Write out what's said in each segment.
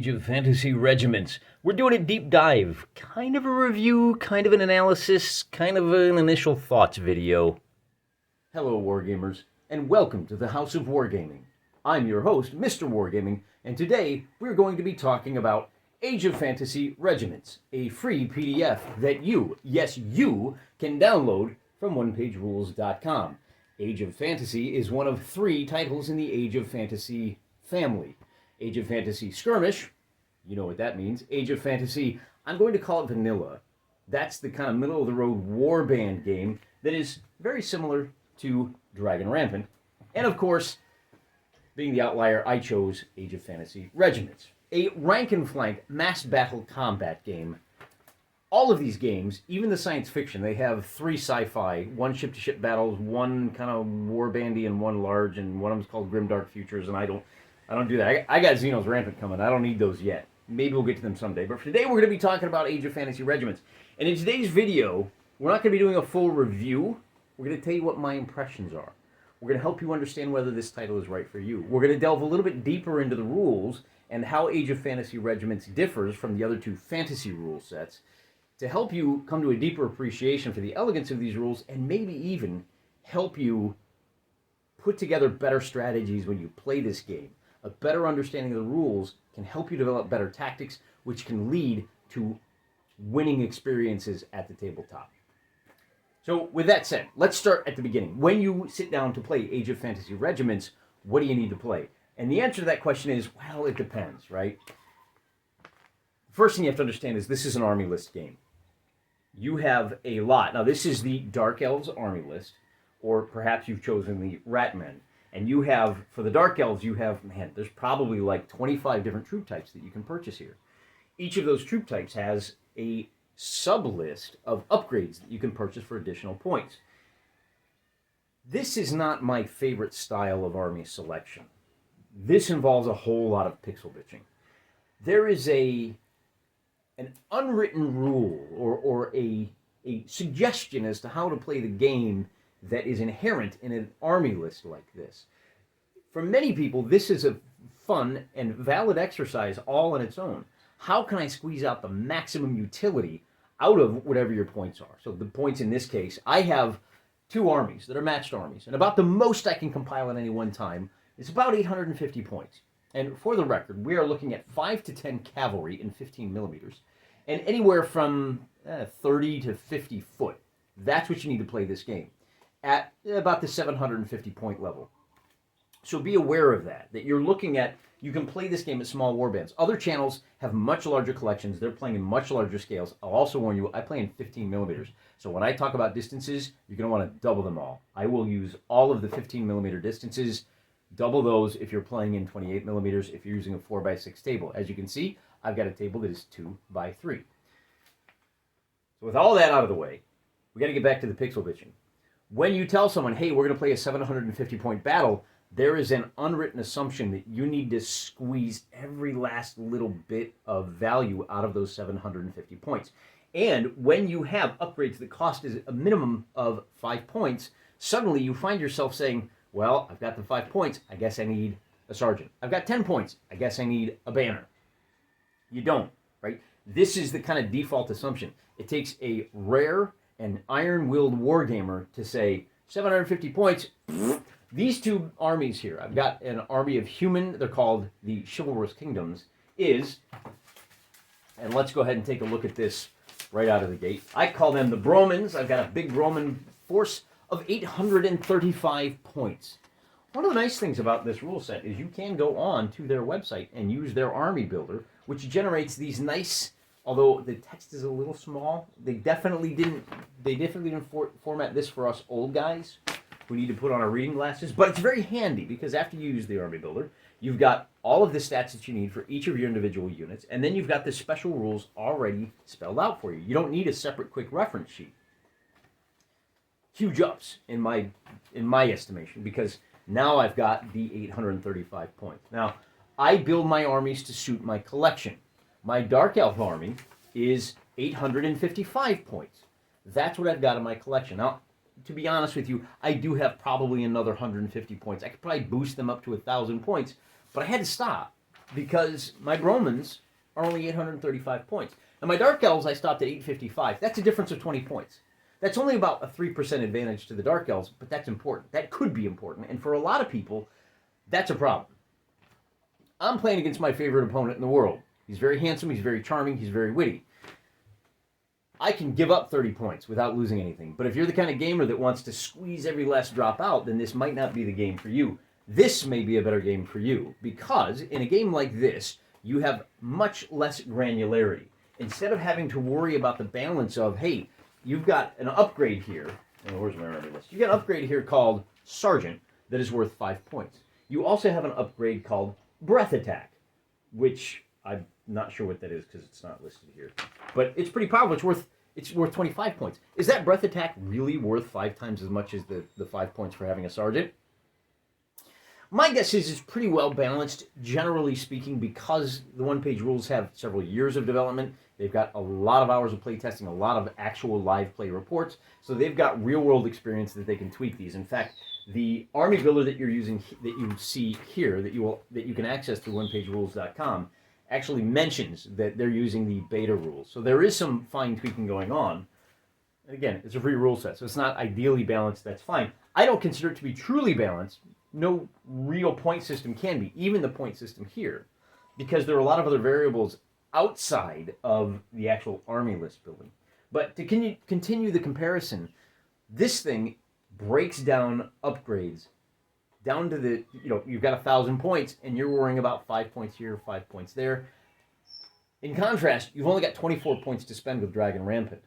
Age of Fantasy Regiments. We're doing a deep dive, kind of a review, kind of an analysis, kind of an initial thoughts video. Hello, Wargamers, and welcome to the House of Wargaming. I'm your host, Mr. Wargaming, and today we're going to be talking about Age of Fantasy Regiments, a free PDF that you, yes you, can download from OnePageRules.com. Age of Fantasy is one of 3 titles in the Age of Fantasy family. Age of Fantasy Skirmish, you know what that means. Age of Fantasy, I'm going to call it vanilla. That's the kind of middle-of-the-road warband game that is very similar to Dragon Rampant. And of course, being the outlier, I chose Age of Fantasy Regiments, a rank-and-flank mass battle combat game. All of these games, even the science fiction, they have 3 sci-fi, 1 ship-to-ship battles, 1 kind of warbandy, and 1 large, and one of them's called Grimdark Futures, and I don't do that. I got Xenos Rampant coming. I don't need those yet. Maybe we'll get to them someday. But for today, we're going to be talking about Age of Fantasy Regiments. And in today's video, we're not going to be doing a full review. We're going to tell you what my impressions are. We're going to help you understand whether this title is right for you. We're going to delve a little bit deeper into the rules and how Age of Fantasy Regiments differs from the other 2 fantasy rule sets to help you come to a deeper appreciation for the elegance of these rules and maybe even help you put together better strategies when you play this game. A better understanding of the rules can help you develop better tactics, which can lead to winning experiences at the tabletop. So with that said, let's start at the beginning. When you sit down to play Age of Fantasy Regiments, what do you need to play? And the answer to that question is, well, it depends, right? First thing you have to understand is this is an army list game. You have a lot. Now, this is the Dark Elves army list, or perhaps you've chosen the Ratmen. And you have, for the Dark Elves, you have, man, there's probably like 25 different troop types that you can purchase here. Each of those troop types has a sub-list of upgrades that you can purchase for additional points. This is not my favorite style of army selection. This involves a whole lot of pixel bitching. There is an unwritten rule or a suggestion as to how to play the game that is inherent in an army list like this. For many people, this is a fun and valid exercise all on its own. How can I squeeze out the maximum utility out of whatever your points are? So the points in this case, I have 2 armies that are matched armies, and about the most I can compile at any one time is about 850 points. And for the record, we are looking at 5 to 10 cavalry in 15 millimeters, and anywhere from 30 to 50 foot. That's what you need to play this game at about the 750 point level. So be aware of that you're looking at, you can play this game at small warbands. Other channels have much larger collections. They're playing in much larger scales. I'll also warn you, I play in 15 millimeters. So when I talk about distances, you're going to want to double them all. I will use all of the 15 millimeter distances, double those if you're playing in 28 millimeters, if you're using a 4x6 table. As you can see, I've got a table that is 2x3. So with all that out of the way, we got to get back to the pixel bitching. When you tell someone, hey, we're going to play a 750 point battle, there is an unwritten assumption that you need to squeeze every last little bit of value out of those 750 points. And when you have upgrades that cost is a minimum of 5 points, suddenly you find yourself saying, well, I've got the 5 points, I guess I need a sergeant. I've got 10 points, I guess I need a banner. You don't, right? This is the kind of default assumption. It takes a rare and iron-willed wargamer to say, 750 points, these 2 armies here, I've got an army of human, they're called the Chivalrous Kingdoms, and let's go ahead and take a look at this right out of the gate. I call them the Bromans. I've got a big Roman force of 835 points. One of the nice things about this rule set is you can go on to their website and use their army builder, which generates these nice, although the text is a little small, they definitely didn't format this for us old guys who need to put on our reading glasses, but it's very handy because after you use the army builder, you've got all of the stats that you need for each of your individual units, and then you've got the special rules already spelled out for you. You don't need a separate quick reference sheet. Huge ups in my estimation, because now I've got the 835 points. Now, I build my armies to suit my collection. My Dark Elf army is 855 points. That's what I've got in my collection. Now, to be honest with you, I do have probably another 150 points. I could probably boost them up to 1,000 points, but I had to stop because my Bromans are only 835 points. And my Dark Elves, I stopped at 855. That's a difference of 20 points. That's only about a 3% advantage to the Dark Elves, but that's important. That could be important. And for a lot of people, that's a problem. I'm playing against my favorite opponent in the world. He's very handsome, he's very charming, he's very witty. I can give up 30 points without losing anything. But if you're the kind of gamer that wants to squeeze every last drop out, then this might not be the game for you. This may be a better game for you, because in a game like this, you have much less granularity. Instead of having to worry about the balance of, hey, you've got an upgrade here. Oh, where's my memory list? You've got an upgrade here called Sergeant that is worth 5 points. You also have an upgrade called Breath Attack, which I'm not sure what that is because it's not listed here. But it's pretty powerful. It's worth 25 points. Is that Breath Attack really worth 5 times as much as the 5 points for having a Sergeant? My guess is it's pretty well balanced, generally speaking, because the one-page rules have several years of development. They've got a lot of hours of playtesting, a lot of actual live play reports, so they've got real-world experience that they can tweak these. In fact, the army builder that you're using, that you see here, that you can access through onepagerules.com, actually mentions that they're using the beta rules. So there is some fine tweaking going on. And again, it's a free rule set, so it's not ideally balanced. That's fine. I don't consider it to be truly balanced. No real point system can be, even the point system here, because there are a lot of other variables outside of the actual army list building. But to continue the comparison, this thing breaks down upgrades down to the, you've got 1,000 points and you're worrying about 5 points here, 5 points there. In contrast, you've only got 24 points to spend with Dragon Rampant.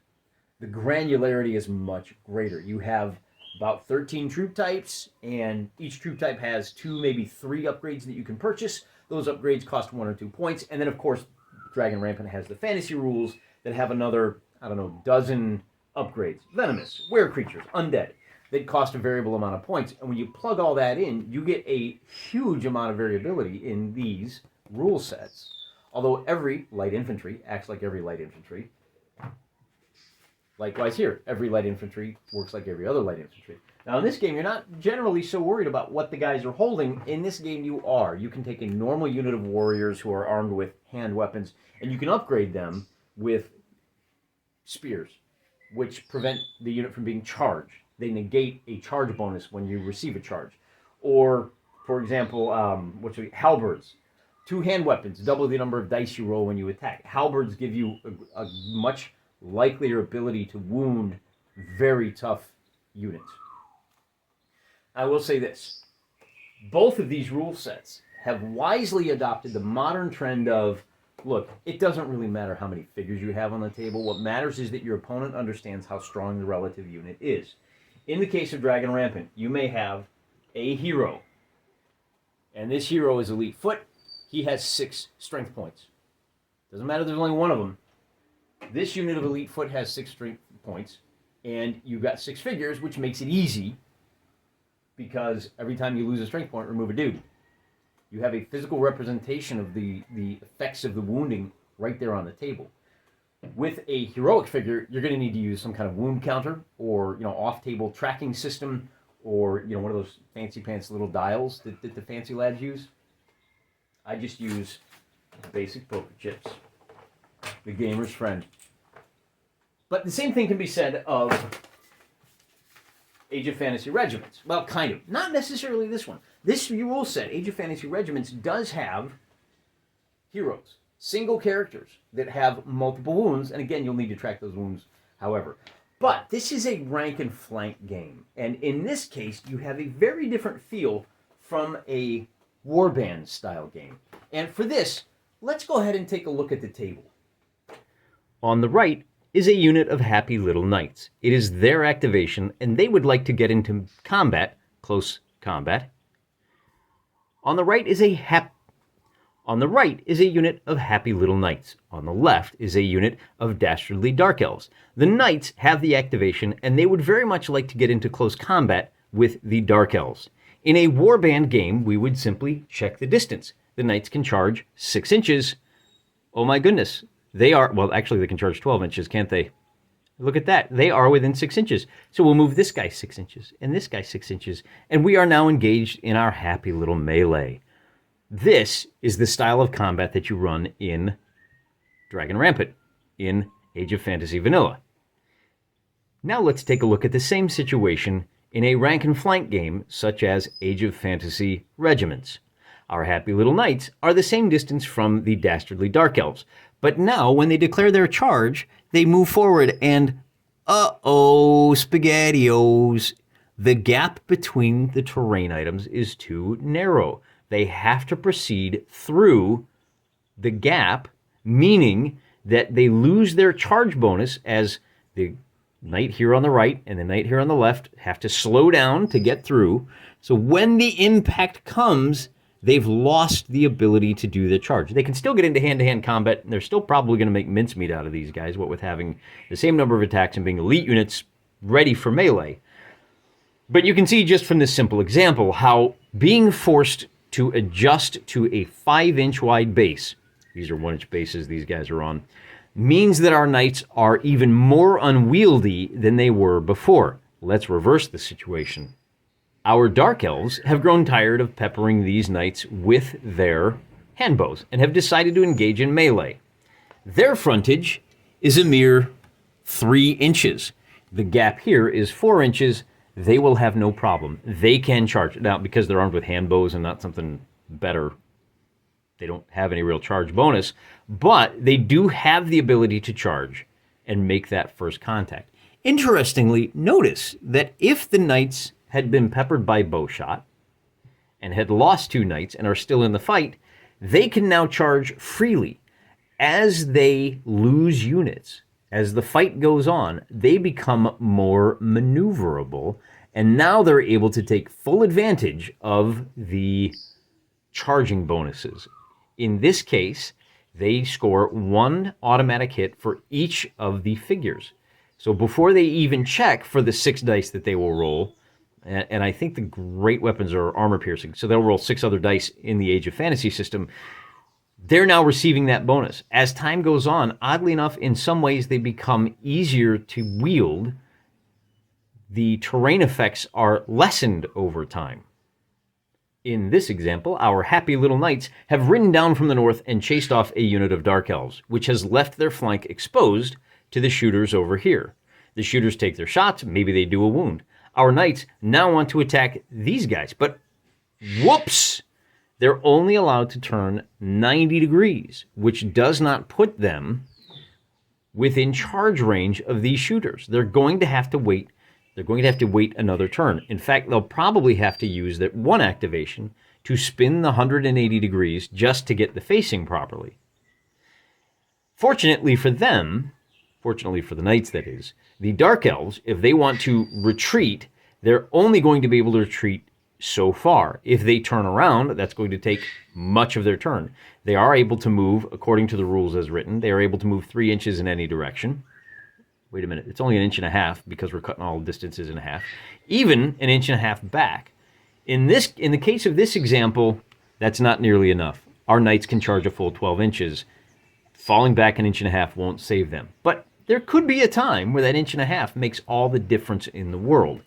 The granularity is much greater. You have about 13 troop types, and each troop type has 2, maybe 3 upgrades that you can purchase. Those upgrades cost 1 or 2 points. And then, of course, Dragon Rampant has the fantasy rules that have another, dozen upgrades. Venomous, were creatures, undead, that cost a variable amount of points. And when you plug all that in, you get a huge amount of variability in these rule sets. Although every light infantry acts like every light infantry. Likewise here, every light infantry works like every other light infantry. Now in this game, you're not generally so worried about what the guys are holding. In this game, you are. You can take a normal unit of warriors who are armed with hand weapons, and you can upgrade them with spears, which prevent the unit from being charged. They negate a charge bonus when you receive a charge. Or, for example, halberds. 2 hand weapons, double the number of dice you roll when you attack. Halberds give you a much likelier ability to wound very tough units. I will say this. Both of these rule sets have wisely adopted the modern trend of, look, it doesn't really matter how many figures you have on the table. What matters is that your opponent understands how strong the relative unit is. In the case of Dragon Rampant, you may have a hero, and this hero is elite foot. He has 6 strength points. Doesn't matter, there's only one of them. This unit of elite foot has 6 strength points, and you've got 6 figures, which makes it easy, because every time you lose a strength point, remove a dude. You have a physical representation of the effects of the wounding right there on the table. With a heroic figure, you're going to need to use some kind of wound counter, or off-table tracking system, or one of those fancy pants little dials that the fancy lads use. I just use basic poker chips, the gamer's friend. But the same thing can be said of Age of Fantasy Regiments. Well, kind of. Not necessarily this one. This rule set, Age of Fantasy Regiments, does have heroes, single characters that have multiple wounds, and again, you'll need to track those wounds however. But this is a rank and flank game, and in this case, you have a very different feel from a warband style game. And for this, let's go ahead and take a look at the table. On the right is a unit of Happy Little Knights. It is their activation, and they would like to get into combat, close combat. On the right is a unit of Happy Little Knights. On the left is a unit of Dastardly Dark Elves. The Knights have the activation, and they would very much like to get into close combat with the Dark Elves. In a warband game, we would simply check the distance. The Knights can charge 6 inches. Oh my goodness. They are, well, actually they can charge 12 inches, can't they? Look at that. They are within 6 inches. So we'll move this guy 6 inches and this guy 6 inches. And we are now engaged in our happy little melee. This is the style of combat that you run in Dragon Rampant, in Age of Fantasy Vanilla. Now let's take a look at the same situation in a rank and flank game such as Age of Fantasy Regiments. Our happy little knights are the same distance from the dastardly Dark Elves, but now when they declare their charge, they move forward and uh-oh, SpaghettiOs. The gap between the terrain items is too narrow. They have to proceed through the gap, meaning that they lose their charge bonus as the knight here on the right and the knight here on the left have to slow down to get through. So when the impact comes, they've lost the ability to do the charge. They can still get into hand-to-hand combat, and they're still probably going to make mincemeat out of these guys, what with having the same number of attacks and being elite units ready for melee. But you can see just from this simple example how being forced to adjust to a 5-inch wide base, these are 1-inch bases these guys are on, means that our knights are even more unwieldy than they were before. Let's reverse the situation. Our Dark Elves have grown tired of peppering these knights with their handbows and have decided to engage in melee. Their frontage is a mere 3 inches. The gap here is 4 inches. They will have no problem. They can charge. Now, because they're armed with handbows and not something better, they don't have any real charge bonus, but they do have the ability to charge and make that first contact. Interestingly, notice that if the knights had been peppered by bowshot and had lost 2 knights and are still in the fight, they can now charge freely. As they lose units, as the fight goes on, they become more maneuverable, and now they're able to take full advantage of the charging bonuses. In this case, they score 1 automatic hit for each of the figures. So before they even check for the 6 dice that they will roll, and I think the great weapons are armor piercing, so they'll roll 6 other dice in the Age of Fantasy system, they're now receiving that bonus. As time goes on, oddly enough, in some ways they become easier to wield. The terrain effects are lessened over time. In this example, our happy little knights have ridden down from the north and chased off a unit of Dark Elves, which has left their flank exposed to the shooters over here. The shooters take their shots, maybe they do a wound. Our knights now want to attack these guys, but whoops! They're only allowed to turn 90 degrees, which does not put them within charge range of these shooters. They're going to have to wait. They're going to have to wait another turn. In fact, they'll probably have to use that 1 activation to spin the 180 degrees just to get the facing properly. Fortunately for them, fortunately for the knights that is, the Dark Elves, if they want to retreat, they're only going to be able to retreat so far. If they turn around, that's going to take much of their turn. They are able to move, according to the rules as written, they are able to move 3 inches in any direction. Wait a minute, it's only 1.5 inches because we're cutting all distances in half. Even 1.5 inches back. In the case of this example, that's not nearly enough. Our knights can charge a full 12 inches. Falling back 1.5 inches won't save them. But there could be a time where that 1.5 inches makes all the difference in the world.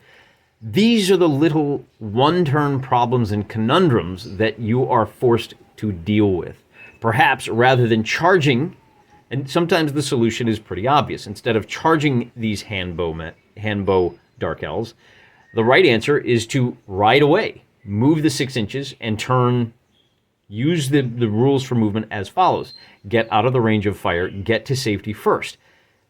These are the little one-turn problems and conundrums that you are forced to deal with. Perhaps rather than charging, and sometimes the solution is pretty obvious. Instead of charging these handbow Dark Elves, the right answer is to ride away, move the 6 inches, and turn. Use the rules for movement as follows. Get out of the range of fire, get to safety first.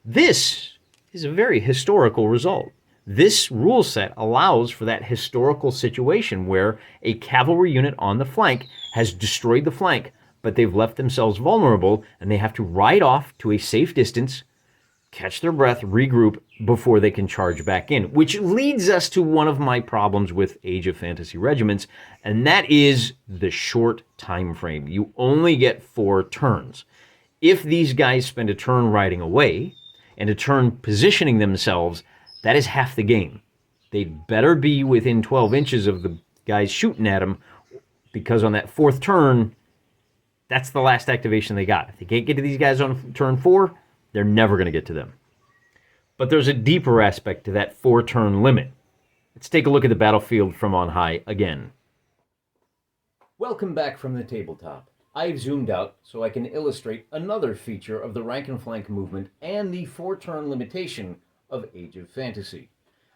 This is a very historical result. This rule set allows for that historical situation where a cavalry unit on the flank has destroyed the flank, but they've left themselves vulnerable, and they have to ride off to a safe distance, catch their breath, regroup before they can charge back in, which leads us to one of my problems with Age of Fantasy Regiments, and that is the short time frame. You only get 4 turns. If these guys spend a turn riding away and a turn positioning themselves, that is half the game. They'd better be within 12 inches of the guys shooting at them, because on that 4th turn, that's the last activation they got. If they can't get to these guys on turn 4, they're never going to get to them. But there's a deeper aspect to that 4-turn limit. Let's take a look at the battlefield from on high again. Welcome back from the tabletop. I've zoomed out so I can illustrate another feature of the rank and flank movement and the 4-turn limitation of Age of Fantasy.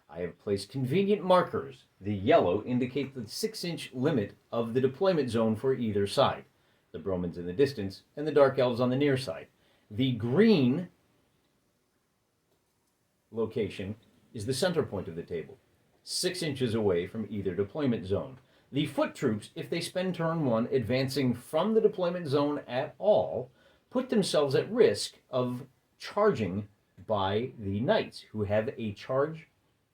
I have placed convenient markers. The yellow indicate the 6-inch limit of the deployment zone for either side. The Bromans in the distance and the Dark Elves on the near side. The green location is the center point of the table, 6 inches away from either deployment zone. The foot troops, if they spend turn 1 advancing from the deployment zone at all, put themselves at risk of charging by the knights, who have a charge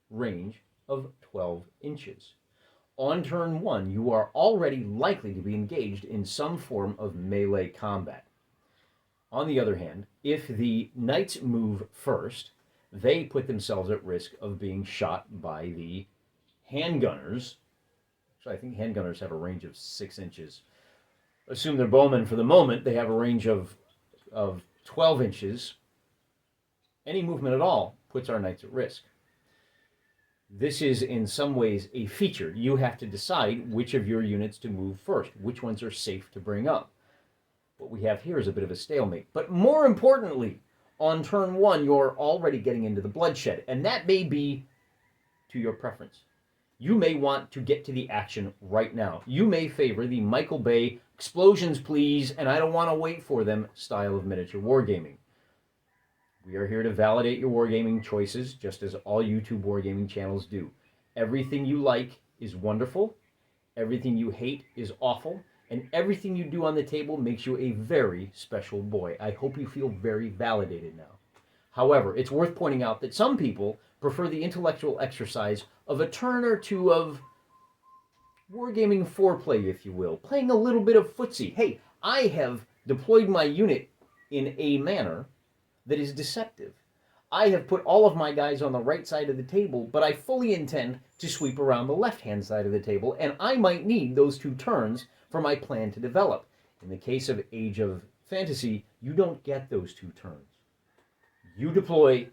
range of 12 inches. On turn 1, you are already likely to be engaged in some form of melee combat. On the other hand, if the knights move first, they put themselves at risk of being shot by the handgunners. So I think handgunners have a range of 6 inches. Assume they're bowmen for the moment. They have a range of 12 inches. Any movement at all puts our knights at risk. This is in some ways a feature. You have to decide which of your units to move first, which ones are safe to bring up. What we have here is a bit of a stalemate. But more importantly, on turn 1, you're already getting into the bloodshed, and that may be to your preference. You may want to get to the action right now. You may favor the Michael Bay, explosions please, and I don't want to wait for them style of miniature wargaming. We are here to validate your wargaming choices, just as all YouTube wargaming channels do. Everything you like is wonderful, everything you hate is awful, and everything you do on the table makes you a very special boy. I hope you feel very validated now. However, it's worth pointing out that some people prefer the intellectual exercise of a turn or two of wargaming foreplay, if you will, playing a little bit of footsie. Hey, I have deployed my unit in a manner that is deceptive. I have put all of my guys on the right side of the table, but I fully intend to sweep around the left-hand side of the table, and I might need those 2 turns for my plan to develop. In the case of Age of Fantasy, you don't get those 2 turns. You deploy,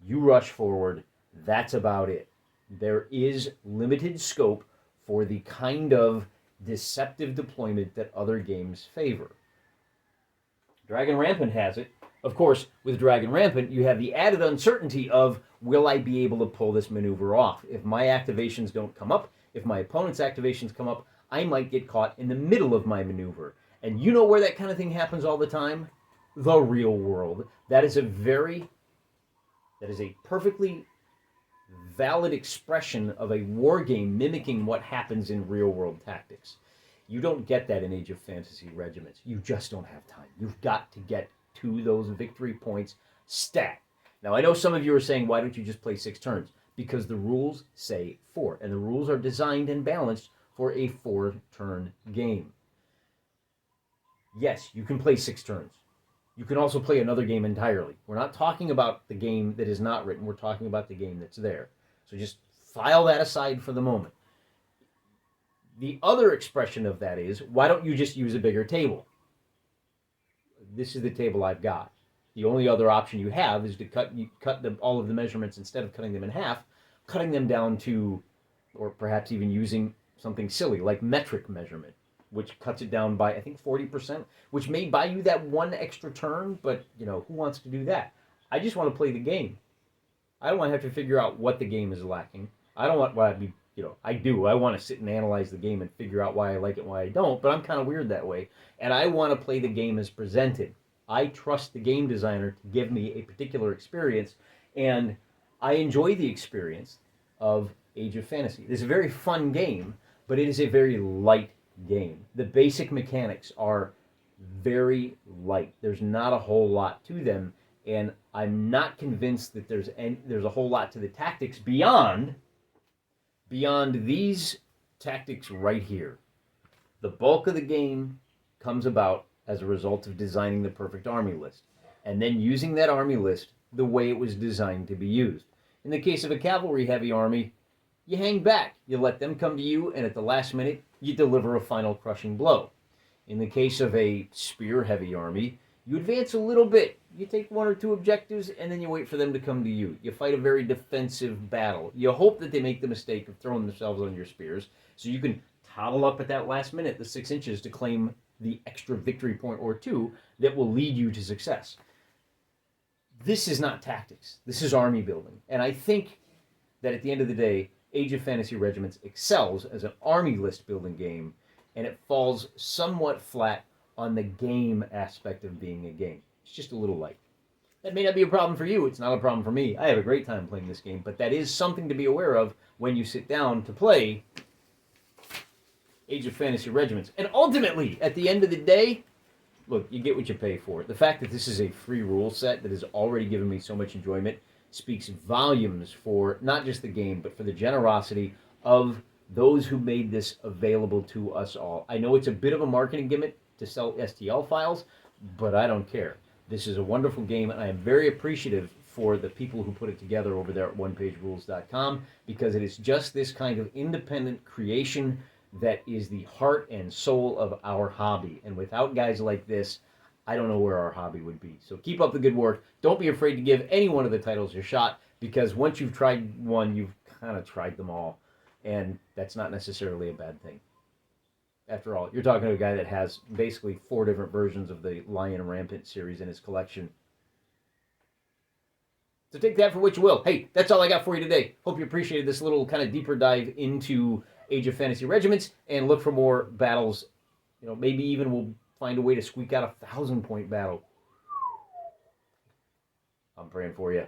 you rush forward, that's about it. There is limited scope for the kind of deceptive deployment that other games favor. Dragon Rampant has it. Of course, with Dragon Rampant, you have the added uncertainty of, will I be able to pull this maneuver off? If my activations don't come up, if my opponent's activations come up, I might get caught in the middle of my maneuver. And you know where that kind of thing happens all the time? The real world. That is a perfectly valid expression of a war game mimicking what happens in real world tactics. You don't get that in Age of Fantasy Regiments. You just don't have time. You've got to get to those victory points stat. Now, I know some of you are saying, why don't you just play 6 turns? Because the rules say 4, and the rules are designed and balanced for a 4-turn game. Yes, you can play 6 turns. You can also play another game entirely. We're not talking about the game that is not written. We're talking about the game that's there. So just file that aside for the moment. The other expression of that is, why don't you just use a bigger table? This is the table I've got. The only other option you have is to cut all of the measurements, instead of cutting them in half, cutting them down to, or perhaps even using something silly like metric measurement, which cuts it down by, I think, 40%, which may buy you that 1 extra turn, but, who wants to do that? I just want to play the game. I don't want to have to figure out what the game is lacking. I don't want what I'd be, I do. I want to sit and analyze the game and figure out why I like it and why I don't, but I'm kind of weird that way. And I want to play the game as presented. I trust the game designer to give me a particular experience, and I enjoy the experience of Age of Fantasy. It's a very fun game, but it is a very light game. The basic mechanics are very light. There's not a whole lot to them, and I'm not convinced that there's a whole lot to the tactics beyond these tactics right here. The bulk of the game comes about as a result of designing the perfect army list, and then using that army list the way it was designed to be used. In the case of a cavalry-heavy army, you hang back. You let them come to you, and at the last minute, you deliver a final crushing blow. In the case of a spear-heavy army, You advance a little bit. You take 1 or 2 objectives, and then you wait for them to come to you. You fight a very defensive battle. You hope that they make the mistake of throwing themselves on your spears, so you can toddle up at that last minute, the 6 inches, to claim the extra victory point or 2 that will lead you to success. This is not tactics. This is army building. And I think that at the end of the day, Age of Fantasy Regiments excels as an army list building game, and it falls somewhat flat on the game aspect of being a game. It's just a little light. That may not be a problem for you. It's not a problem for me. I have a great time playing this game, but that is something to be aware of when you sit down to play Age of Fantasy Regiments. And ultimately, at the end of the day, look, you get what you pay for. The fact that this is a free rule set that has already given me so much enjoyment speaks volumes for not just the game, but for the generosity of those who made this available to us all. I know it's a bit of a marketing gimmick to sell STL files, but I don't care. This is a wonderful game, and I am very appreciative for the people who put it together over there at onepagerules.com, because it is just this kind of independent creation that is the heart and soul of our hobby. And without guys like this, I don't know where our hobby would be. So keep up the good work. Don't be afraid to give any one of the titles a shot, because once you've tried one, you've kind of tried them all. And that's not necessarily a bad thing. After all, you're talking to a guy that has basically 4 different versions of the Lion Rampant series in his collection. So take that for what you will. Hey, that's all I got for you today. Hope you appreciated this little kind of deeper dive into Age of Fantasy Regiments, and look for more battles. You know, maybe even we'll find a way to squeak out a 1,000-point battle. I'm praying for you.